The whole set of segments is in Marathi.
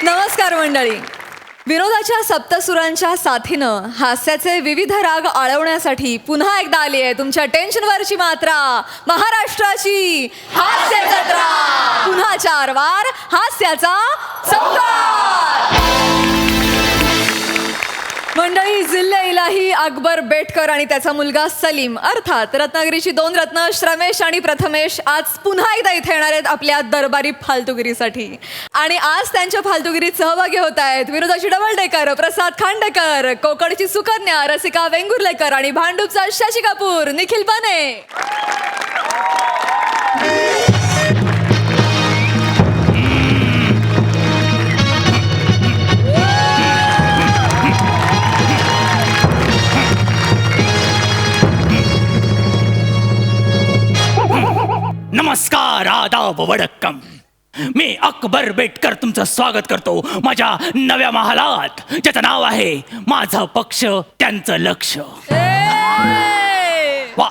नमस्कार मंडळी. विनोदाच्या सप्तसुरांच्या साथीनं हास्याचे विविध राग आळवण्यासाठी पुन्हा एकदा आली आहे तुमच्या टेन्शनवरची मात्रा, महाराष्ट्राची हास्य जत्रा. पुन्हा 4 वार हास्याचा संवाद. मंडळी, जिल्हे इलाही अकबर बेटकर आणि त्याचा मुलगा सलीम अर्थात रत्नागिरीची 2 रत्न श्रमेश आणि प्रथमेश आज पुन्हा एकदा इथे येणार आहेत आपल्या दरबारी फालतुगिरीसाठी. आणि आज त्यांच्या फालतुगिरीत सहभागी होत आहेत विनोदाची डबल डेकर प्रसाद खांडेकर, कोकणची सुकन्या रसिका वेंगुर्लेकर आणि भांडूपचा शशी कपूर निखिल बने. नमस्कार, आदाब, वडक्कम. मी अकबर बेटकर तुमचं स्वागत करतो माझ्या नव्या महालात, ज्याचं नाव आहे माझा पक्ष त्यांचं लक्ष. वा,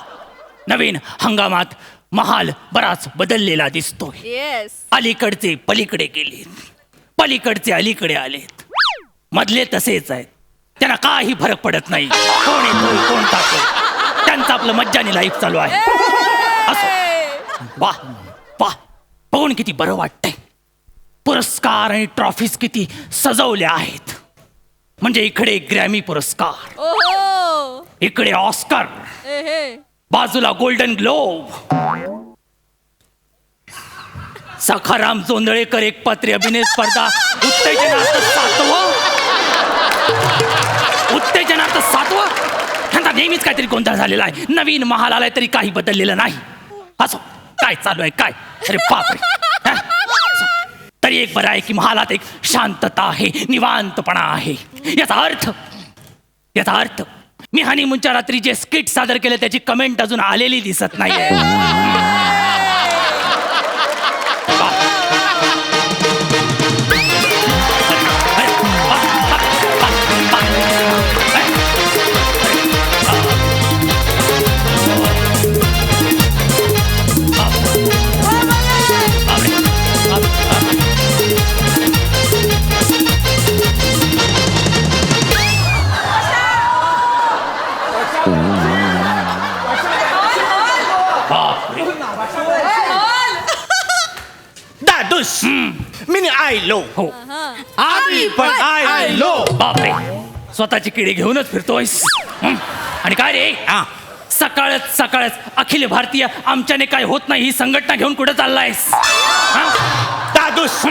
नवीन हंगामात महाल बराच बदललेला दिसतोय. येस. अलीकडचे पलीकडे गेलेत, पलीकडचे अलीकडे आलेत, मधले तसेच आहेत. त्यांना काही फरक पडत नाही कोण येतोय कोण जातोय. त्यांचं आपलं मज्जानी लाईफ चालू आहे. असो, वा वा, बघून किती बरं वाटतंय. पुरस्कार आणि ट्रॉफीज किती सजवल्या आहेत. म्हणजे इकडे ग्रॅमी पुरस्कार, ओहो, इकडे ऑस्कर, एहे, बाजूला गोल्डन ग्लोब. सखाराम जोंधळेकर एकपात्री अभिनय स्पर्धा उत्तेजनार्थ 7वं. त्यांचा नेहमीच काहीतरी गोंधळ झालेला आहे. नवीन महाल आलाय तरी काही बदललेलं नाही. असो, काय चालू आहे काय? अरे बापरे. तरी एक बरं आहे की महालात एक शांतता आहे, निवांतपणा आहे. याचा अर्थ मी हनीमूनच्या रात्री जे स्किट सादर केले त्याची कमेंट अजून आलेली दिसत नाहीये. दादूस, मी आयलो. हो, आम्ही पण आयलो. बापरे, स्वतःची किडी घेऊनच फिरतोयस. आणि काय रे, सकाळच अखिल भारतीय आमच्याने काय होत नाही ही संघटना घेऊन कुठे चाललायस? दादूस,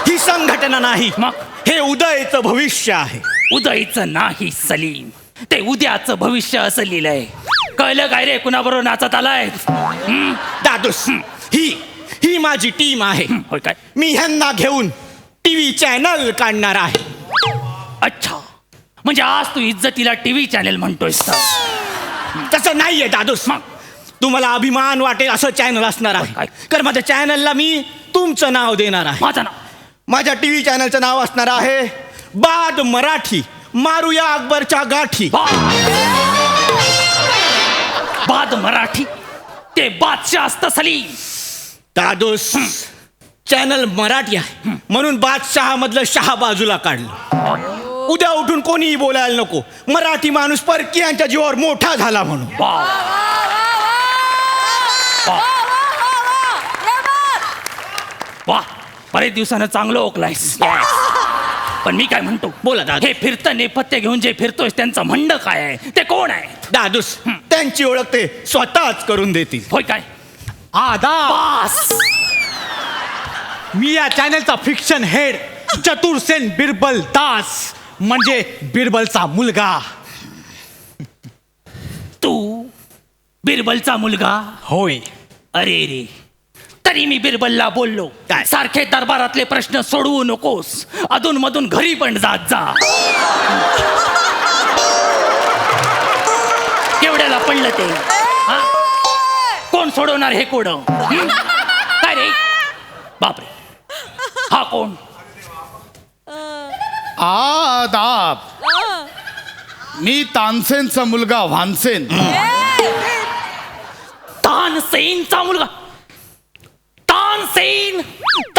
ही संघटना नाही, मग हे उदयचं भविष्य आहे. उदयचं नाही सलीम, ते उद्याचं भविष्य असं लिहिलंय. कळलं काय रे, कुणाबरोबर नाचत आलाय? दादूस, ही माझी टीम आहे. होय काय? मी ह्यांना घेऊन टीव्ही चॅनल काढणार आहे. अच्छा, म्हणजे आज तू इज्जतीला टीव्ही चॅनल म्हणतोयस तर? तसं नाहीये दादूस. मग तुम्हाला अभिमान वाटेल असं चॅनल असणार आहे. काय? तर माझ्या चॅनलला मी तुमचं नाव देणार आहे. माझं नाव? माझ्या टीव्ही चॅनलचं नाव असणार आहे बाद मराठी, मारूया अकबरच्या गाठी. बाद मराठी? ते बादशाह असतं सलीम. दादूस, चॅनल मराठी आहे म्हणून बादशाह मधलं शहा बाजूला काढलं. उद्या उठून कोणीही बोलायला नको, मराठी माणूस परकीयांच्या जीवावर मोठा झाला म्हणून. वा, बरेच दिवसानं चांगलं ओकलायस. पण मी काय म्हणतो, बोला दादा. हे फिरतं नेपथ्य घेऊन जे फिरतोयस त्यांचं म्हणणं काय आहे? ते कोण आहे? दादूस, त्यांची ओळख ते स्वतःच करून देतील. होय काय? आदाब, मी या चॅनलचा फिक्शन हेड चतुरसेन बिरबल दास, म्हणजे बिरबलचा मुलगा. तू बिरबलचा मुलगा? होय. अरे रे, तरी मी बिरबलला बोललो, काय? सारखे दरबारातले प्रश्न सोडवू नकोस, अधून मधून घरी पण जात जा. केवढ्याला पडलं ते? हा? कोण सोडवणार हे कोड? काय रे? बापरे, हा कोण? आदाब, मी तानसेनचा मुलगा वानसेन. तानसेनचा मुलगा? तानसेन?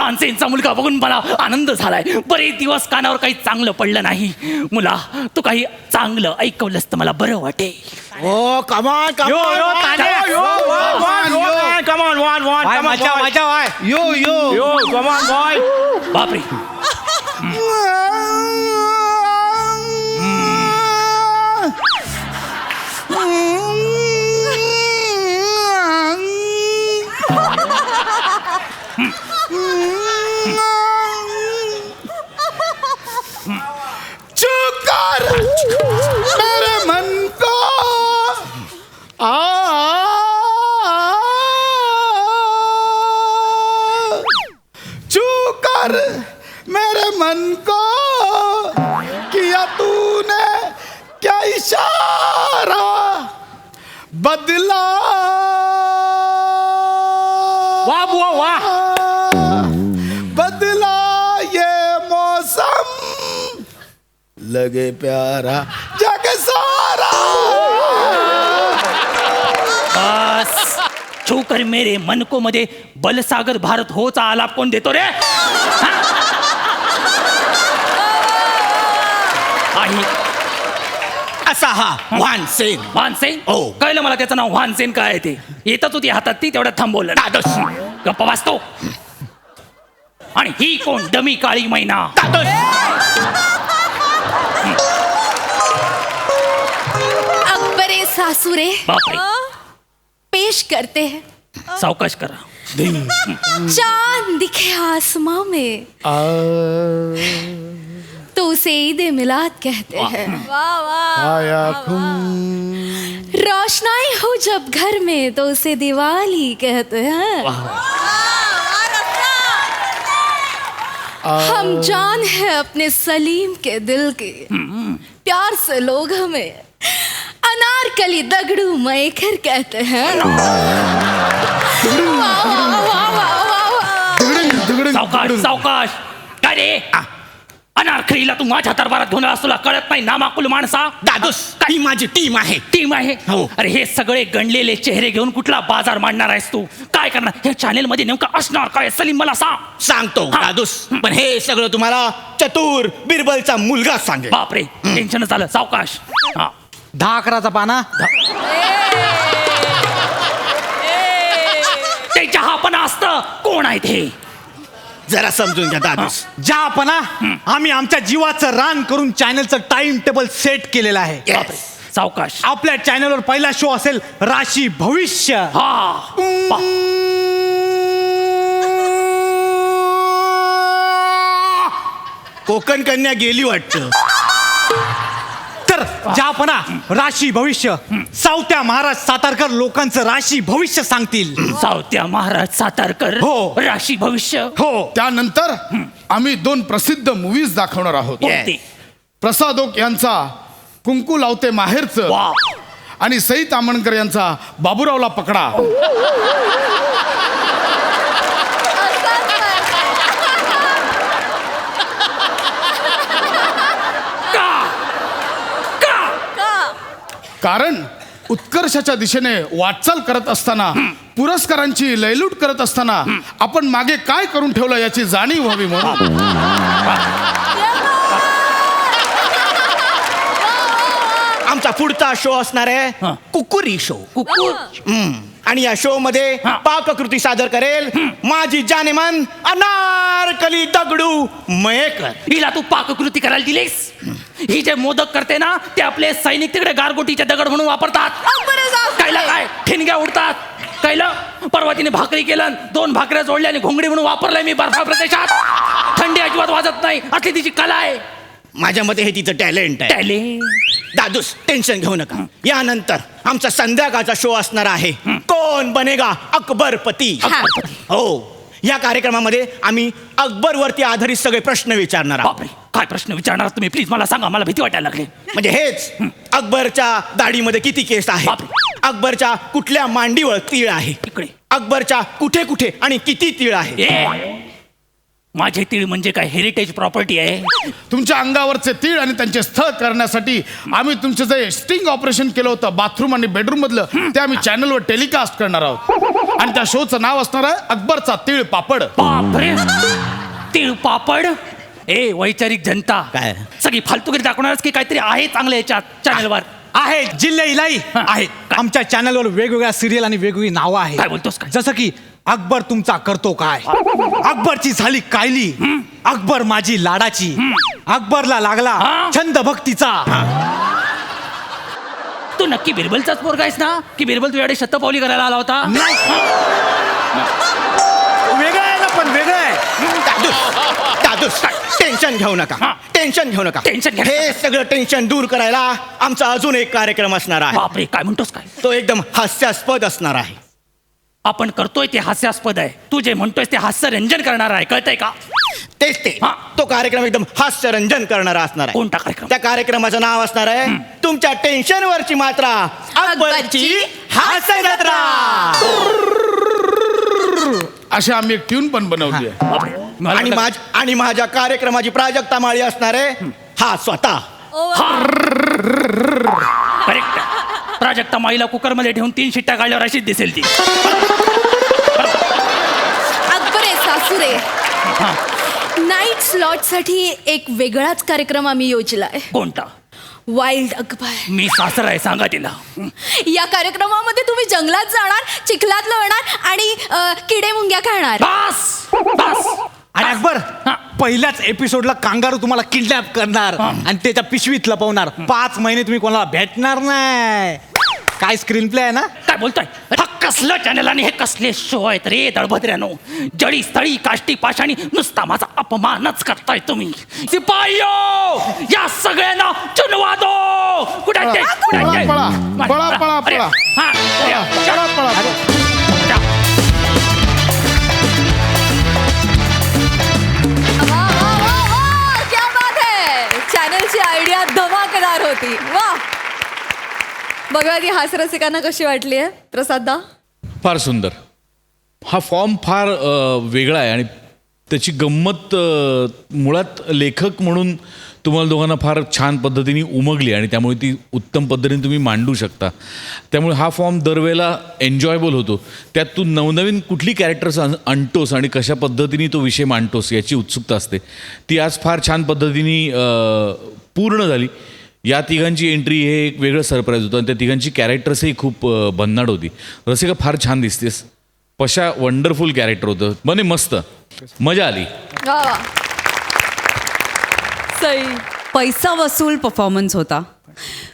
तानसेनचा मुलगा बघून मला आनंद झालाय. बरेच दिवस कानावर काही चांगलं पडलं नाही. मुला तू काही चांगलं ऐकवलंस तर मला बरं वाटेल. ओ कमान यो, यो, तान्या. कमान वाय, मजा मजा वाय. यो कमान बॉय. बापरे. चुकार मेरे मन को चुकार मेरे मन को किया तूने क्या इशारा बदला वा बुवा वा. बदला ये मौसम लगे प्यारा जग सारा. बस छूकर मेरे मन को मध्ये बलसागर भारत होचा आलाप कोण देतो रे? आणि असा हा वानसेन. वानसेन. हो. कळलं मला त्याचं नाव वानसेन काय आहे ते. येतच होती हातात ती तेवढ्यात थांबवलं. दादोस. गप्पा वाचतो. आणि ही कोण डमी काळी मैना. दादोस. अकबरे सासुरे बापरे. पेश करते हैं सावकाश करा. चांद दिखे आसमां में तो उसे ईद मिलाद कहते हैं. वाह वाह. आया रोशनाई हो जब घर में तो उसे दिवाली कहते हैं. हम जान है अपने सलीम के दिल की. प्यार से लोग हमें अनारकली दगड़ू मैखर कहते हैं. वाह, वाह, वाह, वाह, वाह, वाह. सावकाश सावकाश. काय रे अनारखरीला तू माझ्या दरबारात घेऊन आलास, तुला कळत नाही नामाकुल माणसा. दादोस ही माझी टीम आहे. टीम आहे. हो. अरे हे सगळे गणलेले चेहरे घेऊन कुठला बाजार मांडणार आहेस तू? काय करणार ह्या चॅनेल मध्ये नेमकं असणार काय सलीम मला सांग. सांगतो हा. दादोस, पण हे सगळं तुम्हाला चतुर बिरबलचा मुलगा सांगेल. बापरे टेन्शन झालं. सावकाश. हा 10-11चा पाना. ते चहा पण असतं. कोण आहेत हे? जरा समजून घ्या दादोस. जहापना आम्ही आमच्या जीवाचं रान करून चॅनलचं टाइम टेबल सेट केलेलं आहे. बापरे. सावकाश. आपल्या चॅनलवर पहिला शो असेल राशी भविष्य. हा पा- कोकण कन्या गेली वाटतं. तर जहापना राशी भविष्य सावत्या महाराज सातारकर लोकांचं राशी भविष्य सांगतील. सावत्या महाराज सातारकर. हो. राशी भविष्य. हो. त्यानंतर आम्ही 2 प्रसिद्ध मूवीज दाखवणार आहोत. कोणते? प्रसादोक यांचा कुंकू लावते माहेरचं वा. आणि सई तामणकर यांचा बाबूरावला पकडा. का? का? कारण उत्कर्षाच्या दिशेने वाटचाल करत असताना पुरस्कारांची लयलूट करत असताना आपण मागे काय करून ठेवलं याची जाणीव व्हावी म्हणून. आमचा पुढचा शो असणार आहे हा. कुकुरी शो. कुकुर. आणि या शो मध्ये हा. पाककृती सादर करेल माझी जानेमान अनारकली दगडू मयेकर. हिला तू पाककृती करायला दिलीस? ही जे मोदक करते ना ते आपले सैनिक तिकडे गारगोटीचे दगड म्हणून वापरतात. कायला काय ठिणग्या उडतात. कायलं परवा तिने भाकरी केलं 2 भाकऱ्या जोडल्या आणि घोंगडी म्हणून वापरलाय मी बर्फा प्रदेशात. थंडी अजिबात वाजत नाही असली तिची कला आहे. माझ्या मते हे तिचं टॅलेंट आहे. टॅलेंट. दादूस टेन्शन घेऊ नका. यानंतर आमचा संध्याकाळचा शो असणार आहे कोण बनेगा अकबरपती. हो या कार्यक्रमामध्ये आम्ही अकबरवरती आधारित सगळे प्रश्न विचारणार आहोत. बापरे काय प्रश्न विचारणार तुम्ही? प्लीज मला सांगा, मला भीती वाटायला लागली. म्हणजे हेच अकबरच्या दाढीमध्ये किती केस आहे, बापरे. अकबरच्या कुठल्या मांडीवर तीळ आहे, इकडे अकबरच्या कुठे कुठे आणि किती तीळ आहे, ए माझे तीळ म्हणजे काय हेरिटेज प्रॉपर्टी आहे? तुमच्या अंगावरचे तीळ आणि त्यांचे स्थळ करण्यासाठी आम्ही तुमचं जे स्टिंग ऑपरेशन केलं होतं बाथरूम आणि बेडरूम मधलं, ते आम्ही चॅनलवर टेलिकास्ट करणार आहोत. आणि त्या शोचं नाव असणार आहे अकबरचा तीळ पापड. बापरे, तीळ पापड. ए वैचारिक जनता, काय? सगळी फालतूगिरी दाखवणारच की काहीतरी आहे चांगलं याच्यात चॅनलवर? आहे जिल्हे इलाई आहे. आमच्या चॅनलवर वेगवेगळ्या सिरियल आणि वेगवेगळी नावं काय आहेत. बोलतोस काय? जसं की अकबर तुमचा करतो काय, अकबरची झाली कायली, अकबर माझी लाडाची, अकबरला लागला हा? छंद भक्तीचा. तू नक्की बिरबलचाच पोरगा आहेस ना, की बिरबल तुझ्याकडे शतपावली करायला आला होता? वेगळं आहे ना, पण वेगळं आहे. दादूस टेन्शन घेऊ नका, हा. टेन्शन घेऊ नका. टेन्शन घ्या. हे सगळं टेन्शन दूर करायला आमचा अजून एक कार्यक्रम असणार आहे. बापरे, काय म्हणतोस काय? तो एकदम हास्यास्पद असणार आहे. आपण करतोय ते हास्यास्पद आहे, तू जे म्हणतोयस ते हास्यरंजन करणार आहे, कळतंय का? तेच ते. हा. तो कार्यक्रम एकदम हास्यरंजन करणारा असणार आहे. कोणता कार्यक्रम? त्या कार्यक्रमाचं नाव असणार आहे तुमच्या टेन्शनवरची मात्रा अकबरची हास्य जत्रा. अशी आम्ही एक ट्यून पण बनवली आहे. बापरे, मला वाटलं- आणि माझ्या कार्यक्रमाची प्राजक्ता माळी असणार आहे हा स्वतः. करेक्ट. प्राजक्ता माईला कुकर मध्ये ठेवून 3 शिट्ट्या काढल्यावर अशीच दिसेल ती. अकबरे सासुरे, नाईट स्लॉटसाठी एक वेगळाच कार्यक्रम आम्ही योजलाय. कोणता? वाईल्ड अकबर. मी सासरा आहे, सांगा तिला. या कार्यक्रमामध्ये तुम्ही जंगलात जाणार, चिखलात लोळणार आणि किडे मुंग्या खाणार. बस बस. आणि अकबर हा. पहिल्याच एपिसोडला कांगारू तुम्हाला किडनॅप करणार हा. आणि त्याच्या पिशवीत लपवणार. 5 महिने तुम्ही कोणाला भेटणार नाही. काय स्क्रीन प्ले आहे ना. काय बोलतोय? हा कसलं चॅनल आणि हे कसले शो आहेत रे दळभद्र्यानो? जडी स्थळी काष्टी पाशाणी नुसता माझा अपमानच करताय तुम्ही. सिपाईयो, या सगळ्यांना चुनवा दो. कुठे आहेत ते? कुठे आहेत ते? पळा, पळा, पळा, अरे, पळा. हा, पळा, पळा. जा. वा, वा, वा, वा, क्या बात है. चॅनलची आयडिया धमाकेदार होती. वा. बघा ती हास्यरसिकांना कशी वाटली आहे प्रसाददा? फार सुंदर. हा फॉर्म फार वेगळा आहे आणि त्याची गंमत मुळात लेखक म्हणून तुम्हाला दोघांना फार छान पद्धतीने उमगली आणि त्यामुळे ती उत्तम पद्धतीने तुम्ही मांडू शकता. त्यामुळे हा फॉर्म दरवेळेला एन्जॉयबल होतो. त्यात तू नवनवीन कुठली कॅरेक्टर्स आणतोस आणि कशा पद्धतीने तो विषय मांडतोस याची उत्सुकता असते. ती आज फार छान पद्धतीने पूर्ण झाली. या तिघांची एंट्री हे एक वेगळं सरप्राईज होतं आणि त्या तिघांची कॅरेक्टर्सही खूप भन्नाट होती. रसिका फार छान दिसतेस. पशा वंडरफुल कॅरेक्टर होतं. म्हणे मस्त मजा आली. वा वा. सई. पैसा वसूल परफॉर्मन्स होता.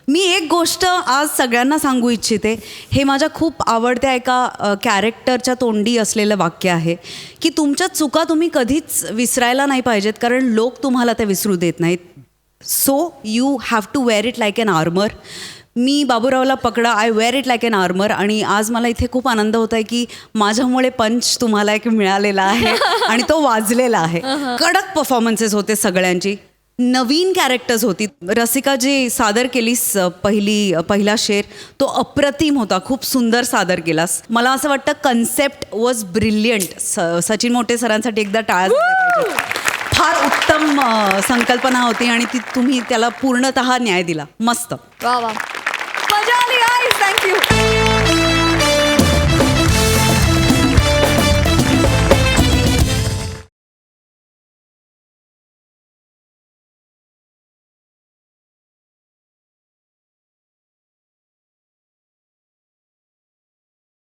मी एक गोष्ट आज सगळ्यांना सांगू इच्छिते. हे माझ्या खूप आवडत्या एका कॅरेक्टरच्या तोंडी असलेलं वाक्य आहे की तुमच्या चुका तुम्ही कधीच विसरायला नाही पाहिजेत, कारण लोक तुम्हाला ते विसरू देत नाहीत. So you have to wear it like an armour. मी बाबूरावला पकडा, I wear it like an armour. आणि आज मला इथे खूप आनंद होत आहे की माझ्यामुळे पंच तुम्हाला एक मिळालेला आहे आणि तो वाजलेला आहे. कडक परफॉर्मन्सेस होते सगळ्यांची. नवीन कॅरेक्टर्स होती. रसिका जी सादर केलीस पहिला शेर तो अप्रतिम होता. खूप सुंदर सादर केलास. मला असं वाटतं कन्सेप्ट वॉज ब्रिलियंट. सचिन मोटे सरांसाठी एकदा टाळ्या झाल्या पाहिजेत. फार उत्तम संकल्पना होती आणि ती तुम्ही त्याला पूर्णतः न्याय दिला. मस्त. वा वा. मजा आली. थँक्यू.